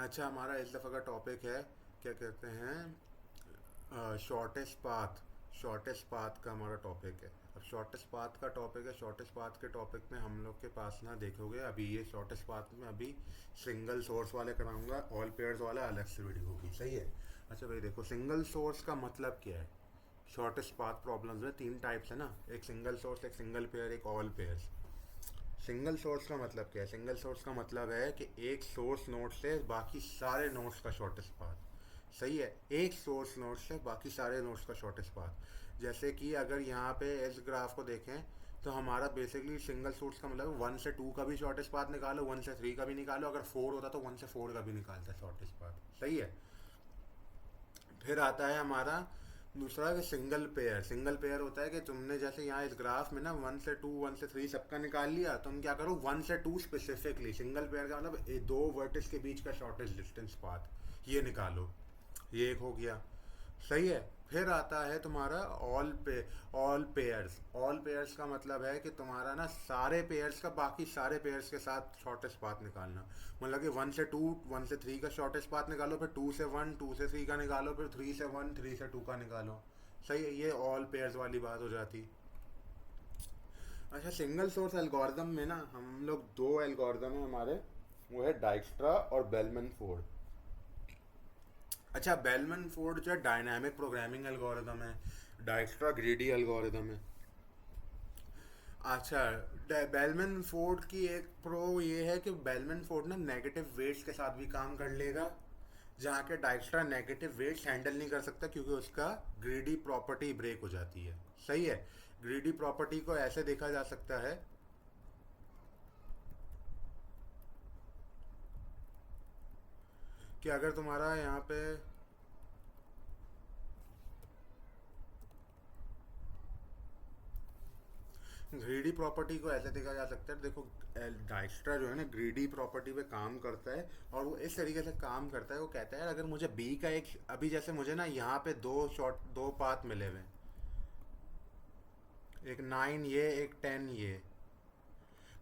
अच्छा, हमारा इस दफ़ा का टॉपिक है, क्या कहते हैं, शॉर्टेस्ट पाथ। शॉर्टेस्ट पाथ का हमारा टॉपिक है। अब शॉर्टेस्ट पाथ का टॉपिक है। शॉर्टेस्ट पाथ के टॉपिक में हम लोग के पास ना देखोगे, अभी ये शॉर्टेस्ट पाथ में अभी सिंगल सोर्स वाले कराऊंगा, ऑल पेयर्स वाला अलग से वीडियो होगी, सही है। अच्छा भाई देखो, सिंगल सोर्स का मतलब क्या है। शॉर्टेस्ट पाथ प्रॉब्लम्स में तीन टाइप्स है ना, एक सिंगल सोर्स, एक सिंगल पेयर, एक ऑल पेयर्स। सिंगल सोर्स का मतलब क्या है? सिंगल सोर्स का मतलब है कि एक सोर्स नोड से बाकी सारे नोड्स का शॉर्टेस्ट पाथ। सही है, एक सोर्स नोड से बाकी सारे नोड्स का शॉर्टेस्ट पाथ। जैसे कि अगर यहाँ पे इस ग्राफ को देखें तो हमारा बेसिकली सिंगल सोर्स का मतलब 1 से 2 का भी शॉर्टेस्ट पाथ निकालो, 1 से 3 का भी निकालो, अगर 4 होता तो 1 से 4 का भी निकालता है शॉर्टेस्ट पाथ, सही है। फिर आता है हमारा दूसरा कि सिंगल पेयर। सिंगल पेयर होता है कि तुमने जैसे यहाँ इस ग्राफ में ना 1 से 2 1 से 3 सबका निकाल लिया, तुम क्या करो 1 से 2 स्पेसिफिकली। सिंगल पेयर का मतलब दो वर्टिस के बीच का शॉर्टेस्ट डिस्टेंस पाथ ये निकालो। ये एक हो गया, सही है। फिर आता है तुम्हारा ऑल पेयर्स। ऑल पेयर्स का मतलब है कि तुम्हारा ना सारे पेयर्स का बाकी सारे पेयर्स के साथ शॉर्टेस्ट पाथ निकालना। मतलब कि 1 से 2 1 से 3 का शॉर्टेस्ट पाथ निकालो, फिर 2 से 1 2 से 3 का निकालो, फिर 3 से 1 3 से 2 का निकालो। सही है, ये ऑल पेयर्स वाली बात हो जाती। अच्छा, सिंगल सोर्स एल्गोरिदम में ना हम लोग दो एल्गोरिदम है हमारे, वो है डाइक्स्ट्रा और बेलमन फोर्ड। अच्छा, बेलमन फोर्ड जो है डायनामिक प्रोग्रामिंग एल्गोरिदम है, डाइक्स्ट्रा ग्रीडी एल्गोरिदम है। अच्छा, बेलमन फोर्ड की एक प्रो ये है कि बेलमन फोर्ड ना नेगेटिव वेट्स के साथ भी काम कर लेगा, जहाँ के डाइक्स्ट्रा नेगेटिव वेट्स हैंडल नहीं कर सकता क्योंकि उसका ग्रीडी प्रॉपर्टी ब्रेक हो जाती है, सही है। ग्रीडी प्रॉपर्टी को ऐसे देखा जा सकता है कि अगर तुम्हारा यहाँ पे ग्रीडी प्रॉपर्टी को ऐसे देखा जा सकता है, देखो डाइस्ट्रा जो है ना ग्रीडी प्रॉपर्टी पे काम करता है, और वो इस तरीके से काम करता है, वो कहता है अगर मुझे बी का एक, अभी जैसे मुझे ना यहाँ पे दो पाथ मिले हुए हैं, एक 9 ये एक 10 ये।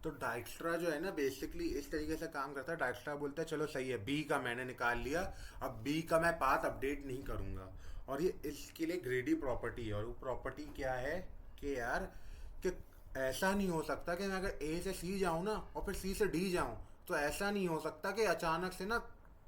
तो डाइक्स्ट्रा जो है ना बेसिकली इस तरीके से काम करता है। डाइक्स्ट्रा बोलता है चलो सही है, बी का मैंने निकाल लिया, अब बी का मैं पाथ अपडेट नहीं करूंगा। और ये इसके लिए ग्रेडी प्रॉपर्टी है, और वो प्रॉपर्टी क्या है कि यार कि ऐसा नहीं हो सकता कि मैं अगर ए से सी जाऊं ना और फिर सी से डी जाऊं, तो ऐसा नहीं हो सकता कि अचानक से ना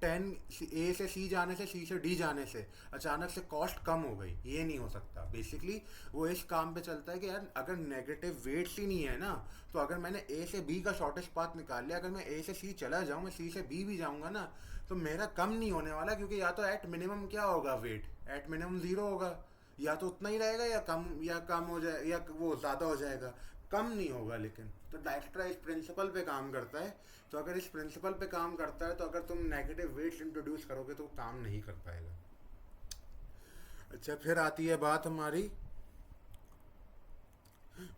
10 ए से सी जाने से सी से डी जाने से अचानक से कॉस्ट कम हो गई, ये नहीं हो सकता। बेसिकली वो इस काम पे चलता है कि यार अगर नेगेटिव वेट्स ही नहीं है ना, तो अगर मैंने ए से बी का शॉर्टेस्ट पाथ निकाल लिया, अगर मैं ए से सी चला जाऊँ, मैं सी से बी भी जाऊँगा ना, तो मेरा कम नहीं होने वाला, क्योंकि या तो एट मिनिमम क्या होगा, वेट एट मिनिमम ज़ीरो होगा, या तो उतना ही रहेगा या कम हो जाए या वो ज़्यादा हो जाएगा, कम नहीं होगा। लेकिन तो डाइक्स्ट्रा इस प्रिंसिपल पे काम करता है। तो अगर इस प्रिंसिपल पे काम करता है तो अगर तुम नेगेटिव वेट्स इंट्रोड्यूस करोगे तो काम नहीं कर पाएगा। अच्छा, फिर आती है बात हमारी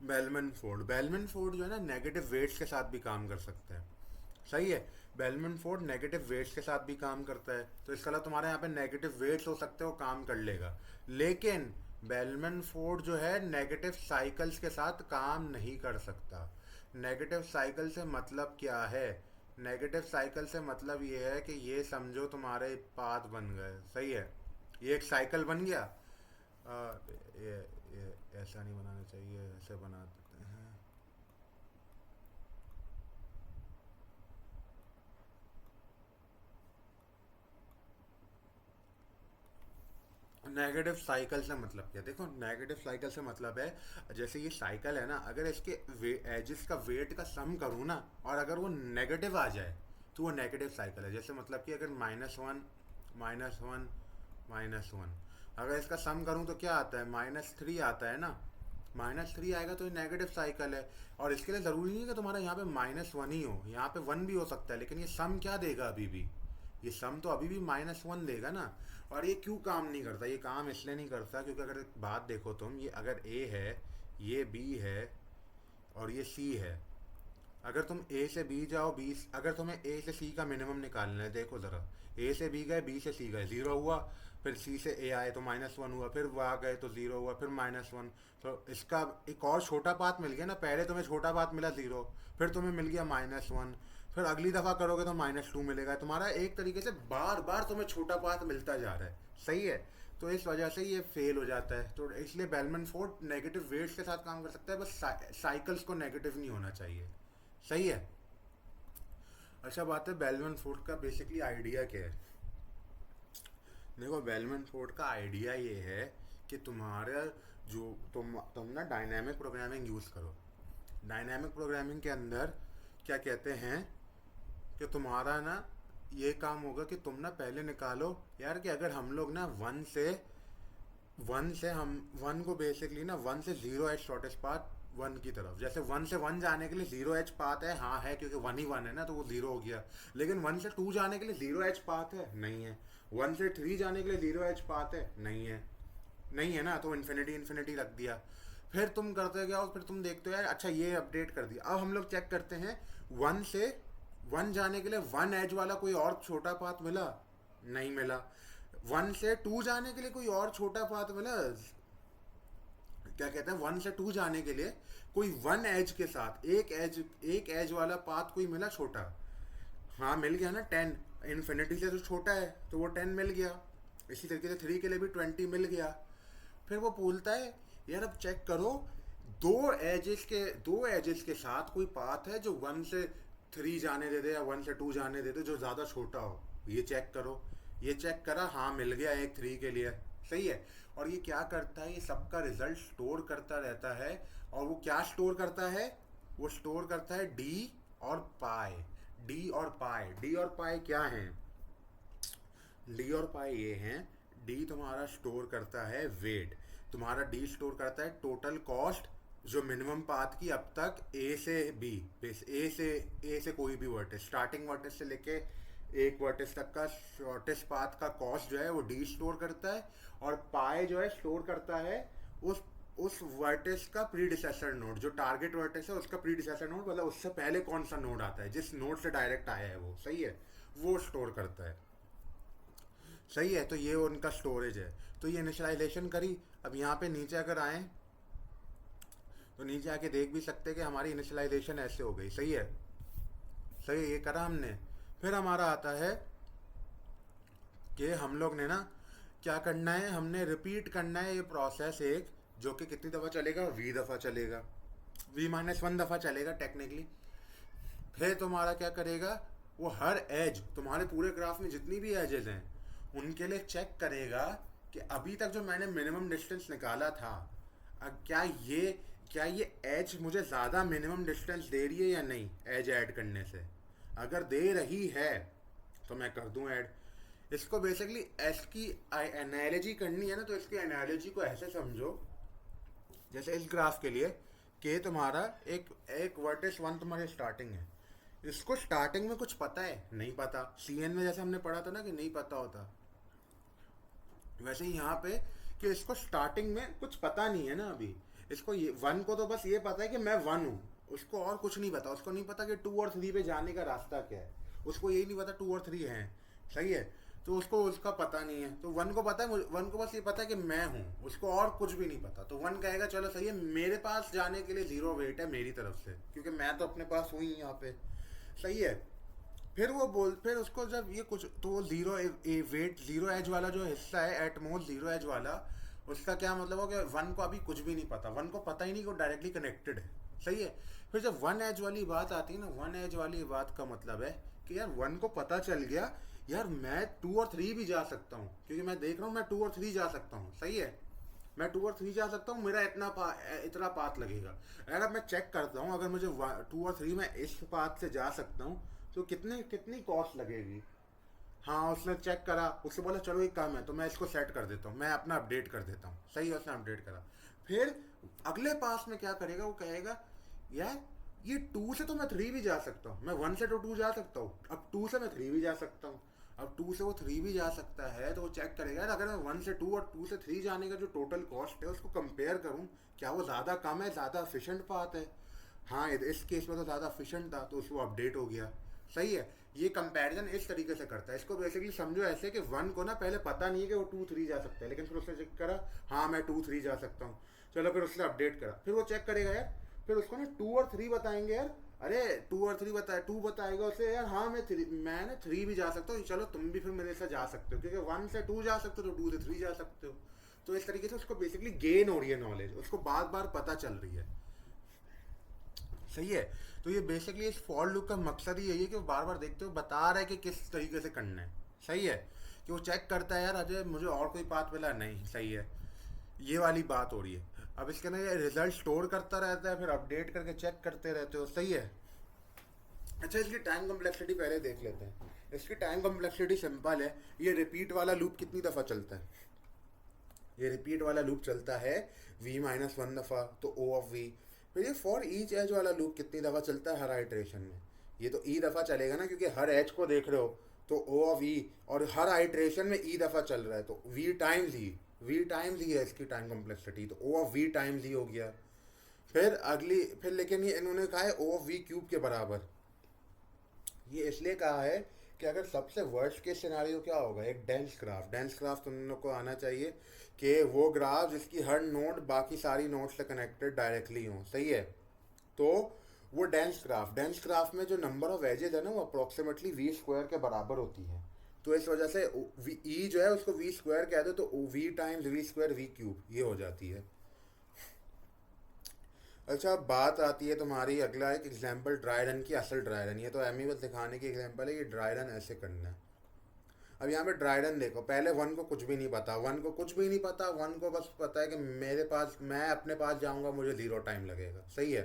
बेलमन फोर्ड। बेलमन फोर्ड जो है ना नेगेटिव वेट्स के साथ भी काम कर सकता है, सही है। बेलमन फोर्ड नेगेटिव वेट्स के साथ भी काम करता है, तो इसका मतलब तुम्हारे यहाँ पे नेगेटिव वेट्स हो सकते हैं, वो काम कर लेगा। लेकिन बेलमन फोर्ड जो है नेगेटिव साइकिल्स के साथ काम नहीं कर सकता। नेगेटिव साइकिल से मतलब क्या है? नेगेटिव साइकिल से मतलब ये है कि ये समझो तुम्हारे पाथ बन गए, सही है, ये एक साइकिल बन गया। ये ऐसा नहीं बनाना चाहिए, ऐसे बना देते हैं। नेगेटिव साइकिल से मतलब क्या? देखो, नेगेटिव साइकिल से मतलब है जैसे ये साइकिल है ना, अगर इसके एजिस का वेट का सम करूँ ना, और अगर वो नेगेटिव आ जाए तो वो नेगेटिव साइकिल है। जैसे मतलब कि अगर -1 -1 -1, अगर इसका सम करूँ तो क्या आता है, -3 आता है ना। -3 आएगा तो ये नेगेटिव साइकिल है। और इसके लिए ज़रूरी नहीं है कि तुम्हारा यहाँ पे -1 ही हो, यहाँ पे 1 भी हो सकता है, लेकिन ये सम क्या देगा अभी भी, ये सम तो अभी भी -1 देगा ना। और ये क्यों काम नहीं करता? ये काम इसलिए नहीं करता क्योंकि अगर एक बात देखो तुम, ये अगर ए है, ये बी है, और ये सी है, अगर तुम ए से बी जाओ, बी अगर तुम्हें ए से सी का मिनिमम निकालना है, देखो ज़रा, ए से बी गए, बी से सी गए, ज़ीरो हुआ, फिर सी से ए आए तो -1 हुआ, फिर वहाँ गए तो ज़ीरो हुआ, फिर -1। तो इसका एक और छोटा पाथ मिल गया ना, पहले तुम्हें छोटा पाथ मिला ज़ीरो, फिर तुम्हें मिल गया -1, फिर अगली दफ़ा करोगे तो -2 मिलेगा। तुम्हारा एक तरीके से बार बार तुम्हें छोटा पाथ मिलता जा रहा है, सही है। तो इस वजह से ये फेल हो जाता है। तो इसलिए बेलमैन फोर्ड नेगेटिव वेट्स के साथ काम कर सकता है, बस साइकिल्स को नेगेटिव नहीं होना चाहिए, सही है। अच्छा, बात है बेलमैन फोर्ड का बेसिकली आइडिया क्या है। देखो, बेलमैन फोर्ड का आइडिया ये है कि तुम्हारा जो तुम ना डायनामिक प्रोग्रामिंग यूज़ करो। डायनामिक प्रोग्रामिंग के अंदर क्या कहते हैं कि तुम्हारा ना ये काम होगा कि तुम ना पहले निकालो यार कि अगर हम लोग ना हम वन को बेसिकली ना 1 से 0 एज शॉर्टेस्ट पाथ 1 की तरफ, जैसे 1 से 1 जाने के लिए 0 एज पाथ है, हाँ है, क्योंकि 1 ही 1 है ना, तो वो 0 हो गया। लेकिन 1 से 2 जाने के लिए 0 एज पाथ है, नहीं है। 1 से 3 जाने के लिए 0 एज पाथ है, नहीं है, नहीं है ना, तो इन्फिनिटी इन्फिनिटी रख दिया। फिर तुम करते क्या हो, फिर तुम देखते हो यार अच्छा ये अपडेट कर दिया। अब हम लोग चेक करते हैं 1 से 1 जाने के लिए 1 एज वाला कोई और छोटा पाथ मिला, नहीं मिला। 1 से 2 जाने के लिए कोई और छोटा पाथ मिला, क्या कहते हैं 1 से 2 जाने के लिए कोई 1 एज के साथ एक एज वाला पाथ कोई मिला छोटा, हाँ मिल गया ना 10। इन्फिनिटी से तो छोटा है तो वो 10 मिल गया। इसी तरीके से 3 के लिए भी 20 मिल गया। फिर वो बोलता है यार अब चेक करो दो एजेस के साथ कोई पाथ है जो 1 से 3 जाने दे दे या 1 से 2 जाने दे दे जो ज़्यादा छोटा हो, ये चेक करो। ये चेक करा, हाँ मिल गया एक 3 के लिए, सही है। और ये क्या करता है, ये सबका रिजल्ट स्टोर करता रहता है। और वो क्या स्टोर करता है, वो स्टोर करता है डी और पाई। डी और पाई क्या है, डी और पाई ये हैं, डी तुम्हारा स्टोर करता है वेट, तुम्हारा डी स्टोर करता है टोटल कॉस्ट जो मिनिमम पाथ की अब तक ए से बी, ए से कोई भी वर्टेक्स, स्टार्टिंग वर्टेक्स से लेके एक वर्टेक्स तक का शॉर्टेस्ट पाथ का कॉस्ट जो है वो डी स्टोर करता है। और पाई जो है स्टोर करता है उस वर्टेक्स का प्रीडिसेसर नोड, जो टारगेट वर्टेक्स है उसका प्रीडिसेसर नोड, मतलब उससे पहले कौन सा नोड आता है, जिस नोड से डायरेक्ट आया है वो, सही है, वो स्टोर करता है, सही है। तो ये उनका स्टोरेज है। तो ये इनिशियलाइजेशन करी। अब यहाँ पे नीचे अगर आए तो नीचे आके देख भी सकते हैं कि हमारी इनिशियलाइजेशन ऐसे हो गई, सही है, सही है, ये करा हमने। फिर हमारा आता है कि हम लोग ने ना क्या करना है, हमने रिपीट करना है ये प्रोसेस एक, जो कि कितनी दफ़ा चलेगा, v दफ़ा चलेगा, v-1 दफ़ा चलेगा टेक्निकली। फिर तुम्हारा क्या करेगा, वो हर एज, तुम्हारे पूरे ग्राफ में जितनी भी एजेस हैं उनके लिए चेक करेगा कि अभी तक जो मैंने मिनिमम डिस्टेंस निकाला था, क्या ये एज मुझे ज़्यादा मिनिमम डिस्टेंस दे रही है या नहीं, एज ऐड करने से। अगर दे रही है तो मैं कर दूं ऐड। इसको बेसिकली इसकी एनालॉजी करनी है ना, तो इसकी एनालॉजी को ऐसे समझो, जैसे इस ग्राफ के लिए कि तुम्हारा एक वर्टेक्स 1 तुम्हारी स्टार्टिंग है, इसको स्टार्टिंग में कुछ पता है, नहीं पता। सीएन में जैसे हमने पढ़ा था ना कि नहीं पता होता, वैसे ही यहाँ पे कि इसको स्टार्टिंग में कुछ पता नहीं है ना अभी। इसको ये 1 को तो बस ये पता है कि मैं 1 हूँ, उसको और कुछ नहीं पता। उसको नहीं पता कि 2 और 3 पे जाने का रास्ता क्या है, उसको यही नहीं पता 2 और 3 हैं, सही है। तो उसको उसका पता नहीं है। तो 1 को पता है, 1 को बस ये पता है कि मैं हूँ, उसको और कुछ भी नहीं पता। तो 1 कहेगा चलो सही है, मेरे पास जाने के लिए 0 वेट है मेरी तरफ से, क्योंकि मैं तो अपने पास हुई यहाँ पे, सही है। फिर उसको जब ये कुछ, तो वो 0 वेट 0 एज वाला जो हिस्सा है, एटमोस्ट 0 एज वाला, उसका क्या मतलब हो कि 1 को अभी कुछ भी नहीं पता, 1 को पता ही नहीं कि वो डायरेक्टली कनेक्टेड है, सही है। फिर जब 1 एज वाली बात आती है ना, 1 एज वाली बात का मतलब है कि यार 1 को पता चल गया यार मैं 2 और 3 भी जा सकता हूँ, क्योंकि मैं देख रहा हूँ मैं 2 और 3 जा सकता हूँ, सही है। मैं 2 और 3 जा सकता हूँ, मेरा इतना पाथ लगेगा। अगर मैं चेक करता हूँ, अगर मुझे 2 और 3 में इस पाथ से जा सकता हूँ तो कितनी कॉस्ट लगेगी। हाँ, उसने चेक करा, उससे बोला चलो एक काम है, तो मैं इसको सेट कर देता हूँ, मैं अपना अपडेट कर देता हूँ, सही है, उसने अपडेट करा। फिर अगले पास में क्या करेगा, वो कहेगा यार ये 2 से तो मैं 3 भी जा सकता हूँ, मैं 1 से तो 2 जा सकता हूँ, अब 2 से मैं 3 भी जा सकता हूँ। अब 2 से वो 3 भी जा सकता है, तो वो चेक करेगा यार अगर मैं 1 से 2 और 2 से 3 जाने का जो टोटल कॉस्ट है उसको कंपेयर करूँ, क्या वो ज़्यादा कम है, ज़्यादा एफिशिएंट पाथ है। हाँ, इस केस में तो ज़्यादा एफिशिएंट था, तो उसको अपडेट हो गया, सही है। ये कंपैरिजन इस तरीके से करता है। इसको बेसिकली समझो ऐसे कि 1 को ना पहले पता नहीं है कि वो 2 3 जा सकता है, लेकिन फिर उसने चेक करा, हाँ मैं 2 3 जा सकता हूँ, चलो फिर उसने अपडेट करा, फिर वो चेक करेगा यार, फिर उसको ना 2 और 3 बताएंगे यार, अरे 2 और 3 बताया, 2 बताएगा उसे यार हाँ मैं ना 3 भी जा सकता हूँ, चलो तुम भी फिर मेरे से जा सकते हो, क्योंकि 1 से 2 जा सकते हो तो 2 से 3 जा सकते हो। तो इस तरीके से उसको बेसिकली गेन हो रही है नॉलेज, उसको बार बार पता चल रही है। सही है। तो ये बेसिकली इस फॉर लूप का मकसद ही यही है कि वो बार बार देखते हो बता रहा है कि किस तरीके से करना है। सही है। कि वो चेक करता है यार अजय मुझे और कोई पाथ मिला नहीं, सही है, ये वाली बात हो रही है। अब इसके अंदर ये रिजल्ट स्टोर करता रहता है, फिर अपडेट करके चेक करते रहते हो। सही है। अच्छा इसकी टाइम कम्प्लेक्सिटी पहले देख लेते हैं। इसकी टाइम कम्प्लेक्सिटी सिंपल है। ये रिपीट वाला लूप कितनी दफ़ा चलता है? ये रिपीट वाला लूप चलता है v-1 दफ़ा, तो ओ ऑफ वी। फिर ये फॉर ईच एज वाला लूप कितनी दफ़ा चलता है हर आइट्रेशन में? ये तो ई दफ़ा चलेगा ना, क्योंकि हर एज को देख रहे हो, तो ओ ऑफ ई, और हर आइट्रेशन में ई दफ़ा चल रहा है, तो V times E. V times E है इसकी टाइम कम्प्लेक्सिटी, तो O of V times E हो गया। फिर लेकिन ये इन्होंने कहा है ओ ऑफ वी क्यूब के बराबर। ये इसलिए कहा है कि अगर सबसे वर्स्ट केस सिनारियो क्या होगा, एक डेंस ग्राफ तुम लोग को आना चाहिए, कि वो ग्राफ जिसकी हर नोड बाकी सारी नोड से कनेक्टेड डायरेक्टली हो। सही है। तो वो डेंस ग्राफ में जो नंबर ऑफ एजेस है ना वो अप्रोक्सीमेटली वी स्क्वायर के बराबर होती है। तो इस वजह से ई जो है उसको वी स्क्वायर कह दो, तो V times V square V cube ये हो जाती है। अच्छा अब बात आती है तुम्हारी अगला एक एग्जाम्पल ड्राई रन की, असल ड्राई रन। ये तो एम बस दिखाने की एग्जाम्पल है कि ड्राई रन ऐसे करना है। अब यहाँ पे ड्राई रन देखो, पहले वन को कुछ भी नहीं पता, वन को बस पता है कि मेरे पास, मैं अपने पास जाऊंगा मुझे 0 टाइम लगेगा। सही है।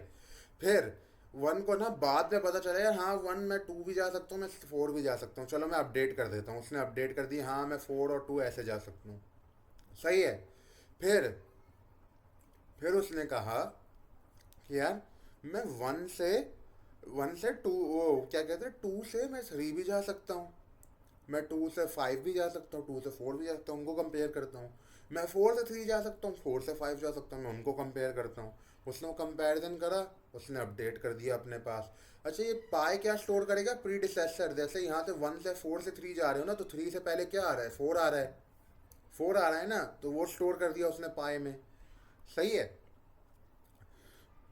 फिर वन को ना बाद में पता चलेगा हाँ वन मैं 2 भी जा सकता हूँ, मैं 4 भी जा सकता हूँ, चलो मैं अपडेट कर देता हूँ। उसने अपडेट कर दी, हाँ मैं 4 और 2 ऐसे जा सकता हूँ। सही है। फिर फिर उसने कहा कि यार मैं वन से 2, वो क्या कहते हैं, 2 से मैं 3 भी जा सकता हूँ, मैं 2 से 5 भी जा सकता हूँ, 2 से 4 भी जा सकता हूँ, उनको कंपेयर करता हूँ। मैं 4 से 3 जा सकता हूँ, 4 से 5 जा सकता हूँ, मैं उनको कंपेयर करता हूँ। उसने वो कंपैरिजन करा, उसने अपडेट कर दिया अपने पास। अच्छा ये पाई क्या स्टोर करेगा, प्रीडिसेसर। जैसे यहाँ से 1 से 4 से 3 जा रहे हो ना, तो 3 से पहले क्या आ रहा है, 4 आ रहा है, 4 आ रहा है ना, तो वो स्टोर कर दिया उसने पाई में। सही है।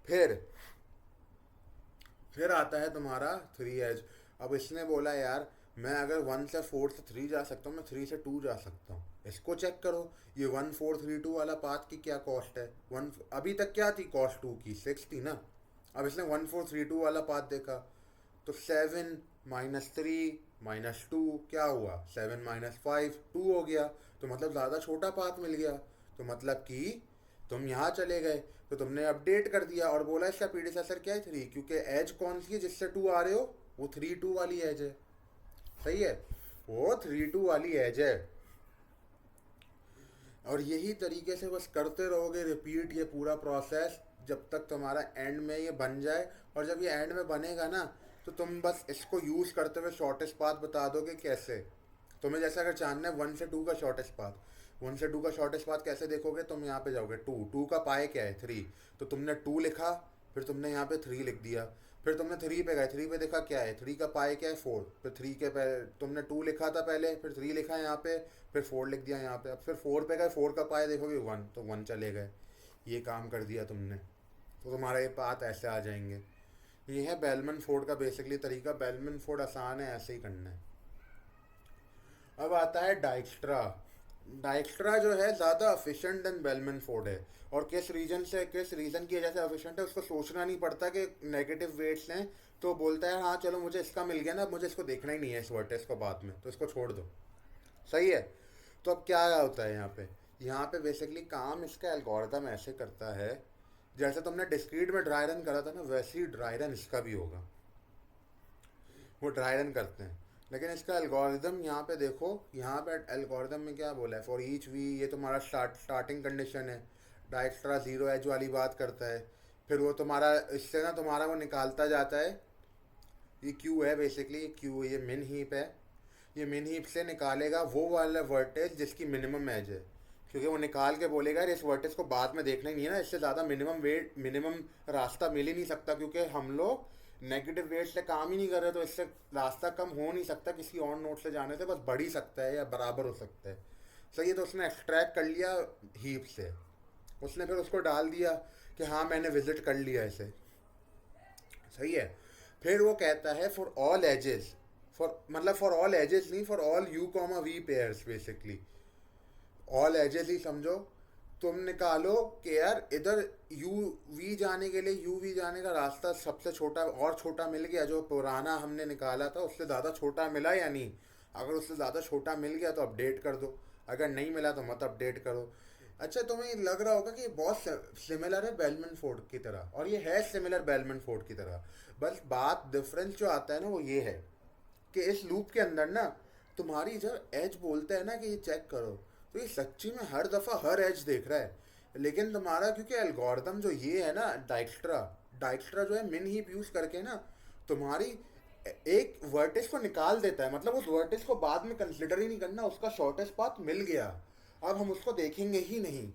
फिर फिर आता है तुम्हारा 3 एज। अब इसने बोला यार मैं अगर 1 से 4 से 3 जा सकता हूँ, मैं 3 से 2 जा सकता हूँ, इसको चेक करो। ये 1 4 3 2 वाला पाथ की क्या कॉस्ट है, वन अभी तक क्या थी कॉस्ट, 2 की 6 थी ना। अब इसने 1 4 3 2 वाला पाथ देखा, तो 7 - 3 - 2 क्या हुआ, 7 - 5 2 हो गया। तो मतलब ज़्यादा छोटा पाथ मिल गया। तो मतलब कि तुम यहाँ चले गए, तो तुमने अपडेट कर दिया और बोला इसका प्रीडिसेसर क्या है, 3, क्योंकि एज कौन सी है जिससे 2 आ रहे हो, वो 3 2 वाली एज है। सही है। वो 3 2 वाली एज है। और यही तरीके से बस करते रहोगे रिपीट ये पूरा प्रोसेस, जब तक तुम्हारा एंड में ये बन जाए। और जब ये एंड में बनेगा ना, तो तुम बस इसको यूज़ करते हुए शॉर्टेस्ट पाथ बता दोगे कैसे। तुम्हें जैसा अगर जानना है 1 से 2 का शॉर्टेस्ट पाथ, 1 से 2 का शॉर्टेस्ट पाथ कैसे देखोगे, तुम यहाँ पे जाओगे, 2 का पाए क्या है, 3, तो तुमने 2 लिखा, फिर तुमने यहाँ पे 3 लिख दिया। फिर तुमने 3 पे गए, 3 पे देखा क्या है, 3 का पाए क्या है, 4, फिर 3 के पहले तुमने 2 लिखा था पहले, फिर 3 लिखा है यहाँ पे, फिर 4 लिख दिया यहाँ पे। अब फिर 4 पे गए, 4 का पाए देखोगे 1, तो 1 चले गए। ये काम कर दिया तुमने, तो तुम्हारा ये पाथ ऐसे आ जाएंगे। ये है बेलमन फोर्ड का बेसिकली तरीका। बेलमन फोर्ड आसान है, ऐसे ही करना है। अब आता है डाइक्स्ट्रा। डाइक्स्ट्रा जो है ज़्यादा एफिशिएंट देन बेलमन फोर्ड है। और किस रीज़न की वजह से एफिशिएंट है, उसको सोचना नहीं पड़ता कि नेगेटिव वेट्स हैं, तो बोलता है हाँ चलो मुझे इसका मिल गया ना, मुझे इसको देखना ही नहीं है इस वर्टेक्स को बाद में, तो इसको छोड़ दो। सही है। तो अब क्या होता है यहाँ पे बेसिकली काम इसका एल्गोरिथम ऐसे करता है, जैसे तुमने डिस्क्रीट में ड्राई रन करा था ना, वैसे ही ड्राई रन इसका भी होगा। वो ड्राई रन करते हैं, लेकिन इसका एल्गोरिदम यहाँ पे देखो, यहाँ पे एल्गोरिदम में क्या बोला है, फॉर ईच वी, ये तुम्हारा स्टार्टिंग कंडीशन है। डाइक्स्ट्रा 0 एज वाली बात करता है। फिर वो तुम्हारा इससे ना तुम्हारा वो निकालता जाता है, ये क्यू है बेसिकली, क्यू ये मिन हीप है। ये मिन हीप से निकालेगा वो वाला वर्टेज जिसकी मिनिमम एज है, क्योंकि वो निकाल के बोलेगा इस वर्टेज को बाद में देखना ही नहीं है ना, इससे ज़्यादा मिनिमम रास्ता मिल ही नहीं सकता, क्योंकि हम लोग नेगेटिव वेट से काम ही नहीं कर रहे, तो इससे रास्ता कम हो नहीं सकता, किसी और नोट से जाने से बस बढ़ ही सकता है या बराबर हो सकता है। सही है। तो उसने एक्सट्रैक्ट कर लिया हीप से, उसने फिर उसको डाल दिया कि हाँ मैंने विजिट कर लिया इसे। सही है। फिर वो कहता है for all edges, for all edges नहीं, for all U comma V pairs basically, all edges ही समझो। तुम निकालो कि यार इधर यू वी जाने के लिए, यू वी जाने का रास्ता सबसे छोटा और छोटा मिल गया, जो पुराना हमने निकाला था उससे ज़्यादा छोटा मिला या नहीं। अगर उससे ज़्यादा छोटा मिल गया तो अपडेट कर दो, अगर नहीं मिला तो मत अपडेट करो। अच्छा, तुम्हें लग रहा होगा कि ये बहुत सिमिलर है बेलमन फोर्ड की तरह, और ये है सिमिलर बेलमन फोर्ड की तरह, बस बात डिफरेंस जो आता है ना वो ये है कि इस लूप के अंदर ना तुम्हारी जब एज बोलता है ना कि ये चेक करो, तो ये सच्ची में हर दफ़ा हर एज देख रहा है। लेकिन तुम्हारा क्योंकि एल्गोरिदम जो ये है ना डाइक्स्ट्रा, डाइक्स्ट्रा जो है मिन हीप यूज़ करके ना तुम्हारी एक वर्टिस को निकाल देता है, मतलब उस वर्टिस को बाद में कंसिडर ही नहीं करना, उसका शॉर्टेस्ट पाथ मिल गया, अब हम उसको देखेंगे ही नहीं,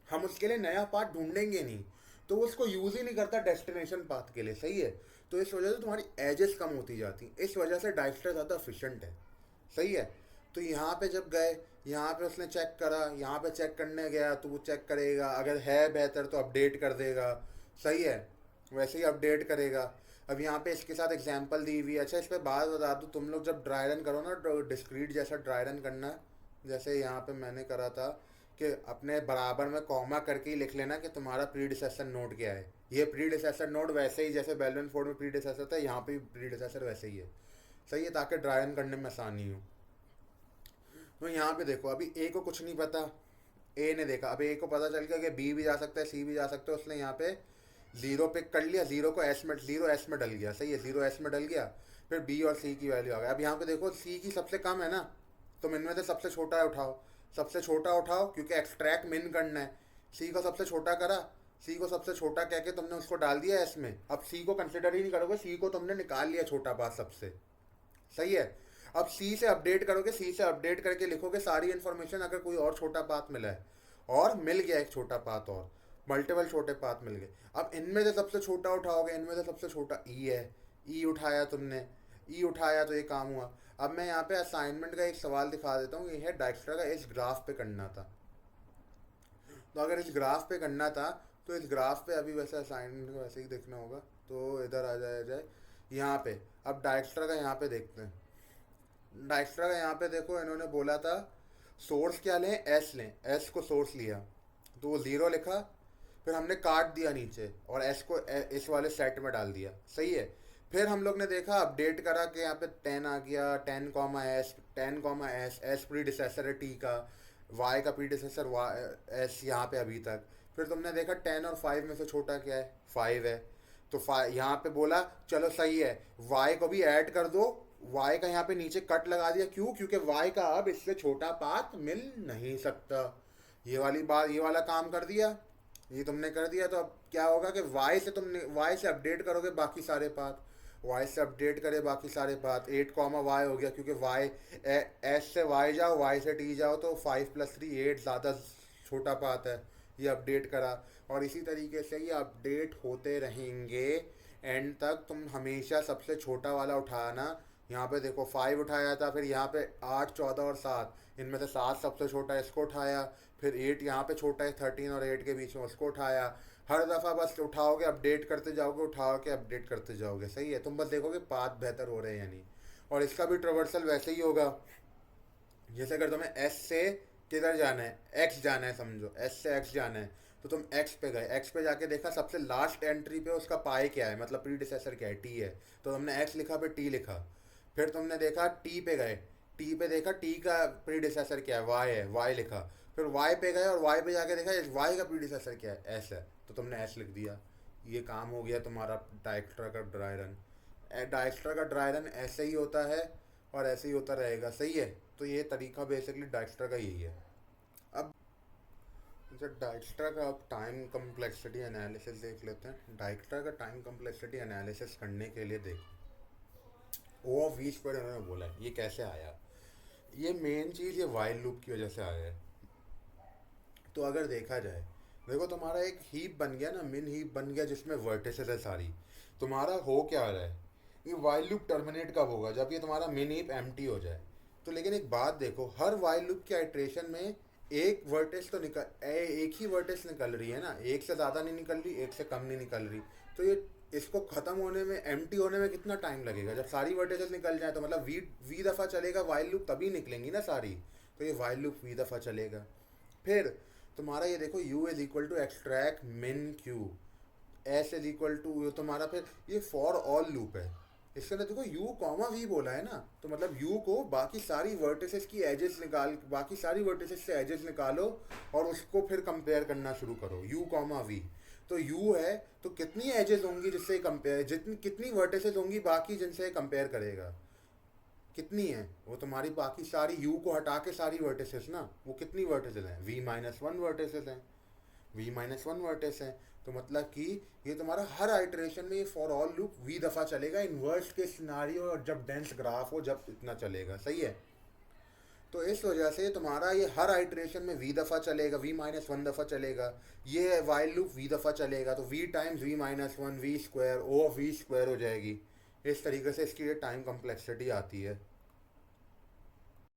हम उसके लिए नया पाथ ढूंढेंगे नहीं, तो वो उसको यूज़ ही नहीं करता डेस्टिनेशन पाथ के लिए। सही है, तो इस वजह से तुम्हारी एजेस कम होती जाती, इस वजह से डाइक्स्ट्रा ज़्यादा एफिशिएंट है। सही है, तो यहाँ पे जब गए, यहाँ पे उसने चेक करा, यहाँ पे चेक करने गया तो वो चेक करेगा, अगर है बेहतर तो अपडेट कर देगा। सही है, वैसे ही अपडेट करेगा। अब यहाँ पे इसके साथ एग्जांपल दी हुई है। अच्छा, इस पर बात बता दूँ, तुम लोग जब ड्राई रन करो ना, डिस्क्रीट जैसा ड्राई रन करना है, जैसे यहाँ पे मैंने करा था कि अपने बराबर में कॉमा करके ही लिख लेना कि तुम्हारा प्रीडिसेसर नोड क्या है। ये प्रीडिसेसर नोड वैसे ही जैसे बेलवन फोर्ड में प्रीडिसेसर था, यहाँ पे भी प्रीडिसेसर वैसे ही है। सही है, ताकि ड्राई रन करने में आसानी हो। तो यहाँ पे देखो, अभी ए को कुछ नहीं पता, ए ने देखा, अब ए को पता चल गया कि बी भी जा सकता है, सी भी जा सकता है, उसने यहाँ पे जीरो पिक कर लिया, जीरो को एस में, जीरो एस में डल गया। सही है, जीरो एस में डल गया, फिर बी और सी की वैल्यू आ गई। अब यहाँ पे देखो सी की सबसे कम है ना, तुम इनमें से सबसे छोटा उठाओ, सबसे छोटा उठाओ, क्योंकि एक्सट्रैक्ट मिन करना है। सी को सबसे छोटा करा, सी को सबसे छोटा कह के तुमने उसको डाल दिया एस में, अब सी को कंसिडर ही नहीं करोगे, सी को तुमने निकाल लिया छोटा पास सबसे। सही है, अब सी से अपडेट करोगे, सी से अपडेट करके लिखोगे सारी इन्फॉर्मेशन, अगर कोई और छोटा पाथ मिला है, और मिल गया एक छोटा पाथ, और मल्टीपल छोटे पाथ मिल गए, अब इनमें से सबसे छोटा उठाओगे, इनमें से सबसे छोटा ई है, ई उठाया तुमने, ई उठाया तो ये काम हुआ। अब मैं यहाँ पे असाइनमेंट का एक सवाल दिखा देता हूँ, ये है डाइक्स्ट्रा का, इस ग्राफ पे करना था। तो अगर इस ग्राफ पे करना था तो इस ग्राफ पे, अभी वैसे असाइनमेंट को वैसे ही देखना होगा, तो इधर आ जाए यहाँ पे। अब डाइक्स्ट्रा का यहाँ पे देखते हैं, डाइक्स्ट्रा का यहाँ पे देखो, इन्होंने बोला था सोर्स क्या लें, एस लें, एस को सोर्स लिया तो वो ज़ीरो लिखा, फिर हमने काट दिया नीचे और एस को इस वाले सेट में डाल दिया। सही है, फिर हम लोग ने देखा, अपडेट करा कि यहाँ पे 10 आ गया, 10 comma S, 10 comma S, S predecessor है टी का, वाई का प्रीडिसेसर एस यहाँ पे अभी तक। फिर तुमने देखा 10 और 5 में से छोटा क्या है, 5 है, तो यहाँ पे बोला चलो सही है, वाई को भी ऐड कर दो, वाई का यहाँ पे नीचे कट लगा दिया, क्यों, क्योंकि वाई का अब इससे छोटा पाथ मिल नहीं सकता। ये वाली बात, ये वाला काम कर दिया, ये तुमने कर दिया, तो अब क्या होगा कि वाई से तुमने, वाई से अपडेट करोगे बाकी सारे पाथ, वाई से अपडेट करे बाकी सारे पाथ, 8 कॉमा वाई हो गया, क्योंकि वाई एस से वाई जाओ, वाई से टी जाओ, तो 5 + 3 8 ज़्यादा छोटा पाथ है, ये अपडेट करा। और इसी तरीके से ये अपडेट होते रहेंगे एंड तक, तुम हमेशा सबसे छोटा वाला उठाना। यहाँ पे देखो 5 उठाया था, फिर यहाँ पे 8 14 और 7, इनमें से 7 सबसे छोटा है, इसको उठाया, फिर 8 यहाँ पे छोटा है 13 और 8 के बीच में, उसको उठाया। हर दफ़ा बस उठाओगे अपडेट करते जाओगे, उठाओ के अपडेट करते जाओगे। सही है, तुम बस देखोगे पाथ बेहतर हो रहे हैं या नहीं। और इसका भी ट्रेवर्सल वैसे ही होगा, जैसे अगर तुम्हें एस से किधर जाना है, एक्स जाना है, समझो एस से एक्स जाना है, तो तुम एक्स पे गए, एक्स पे जाके देखा सबसे लास्ट एंट्री पे उसका पाई क्या है, मतलब प्रीडिसेसर क्या है, टी है, तो तुमने एक्स लिखा, फिर टी लिखा। फिर तुमने देखा टी पे गए, टी पे देखा टी का प्रीडिसेसर क्या है, वाई है, वाई लिखा। फिर वाई पे गए और वाई पे जाके देखा वाई का प्रीडिसेसर क्या है, एस है, तो तुमने एस लिख दिया। ये काम हो गया तुम्हारा डाइक्स्ट्रा का ड्राई रन। डाइक्स्ट्रा का ड्राई रन ऐसे ही होता है और ऐसे ही होता रहेगा। सही है, तो ये तरीका बेसिकली डाइक्स्ट्रा का यही है। अब जब डाइक्स्ट्रा का अब टाइम कम्प्लेक्सिटी एनालिसिस देख लेते हैं। डाइक्स्ट्रा का टाइम कम्प्लेक्सिटी एनालिसिस करने के लिए देखो, ओ ऑफ वी स्क्वायर इन्होंने बोला है, ये कैसे आया, ये मेन चीज़ ये वाइल लूप की वजह से आया है। तो अगर देखा जाए, देखो तुम्हारा एक हीप बन गया ना, मिन हीप बन गया जिसमें वर्टिसेस है सारी, तुम्हारा हो क्या रहा है, ये वाइल लूप टर्मिनेट कब होगा, जब ये तुम्हारा मिन हीप एम्प्टी हो जाए। तो लेकिन एक बात देखो, हर वाइल लूप के आइट्रेशन में एक वर्टेस तो एक ही वर्टेस निकल रही है ना, एक से ज़्यादा नहीं निकल रही, एक से कम नहीं निकल रही, तो ये इसको ख़त्म होने में, एम्प्टी होने में कितना टाइम लगेगा? जब सारी वर्टिसेस निकल जाए तो मतलब वी दफ़ा चलेगा वाइल लूप, तभी निकलेंगी ना सारी। तो ये वाइल लूप वी दफ़ा चलेगा। फिर तुम्हारा ये देखो, u is equal to extract min Q, S is equal to तुम्हारा, फिर ये फॉर ऑल लूप है। इसके अंदर देखो u कॉमा v बोला है ना, तो मतलब u को बाकी सारी वर्टिसेस की एजेस निकाल, बाकी सारी वर्टिसेस से एजेस निकालो और उसको फिर कंपेयर करना शुरू करो, u कॉमा v। तो u है तो कितनी एजेस होंगी जिससे कंपेयर, जितनी कितनी वर्टिसेस होंगी बाकी जिनसे कंपेयर करेगा, कितनी है वो तुम्हारी बाकी सारी, u को हटा के सारी वर्टिसेस ना, वो कितनी वर्टिसेस हैं? v माइनस वन वर्टिसेस हैं, v माइनस वन वर्टिस हैं। तो मतलब कि ये तुम्हारा हर आइटरेशन में ये फॉर ऑल लूप v दफ़ा चलेगा, इन्वर्स के सिनारियो और जब डेंस ग्राफ हो जब इतना चलेगा, सही है। तो इस वजह से तुम्हारा ये हर आइटरेशन में v दफ़ा चलेगा, v माइनस वन दफ़ा चलेगा, ये वाइल लूप v दफ़ा चलेगा, तो v times v minus one, v square O of v square हो जाएगी। इस तरीके से इसकी ये टाइम कम्प्लेक्सिटी आती है।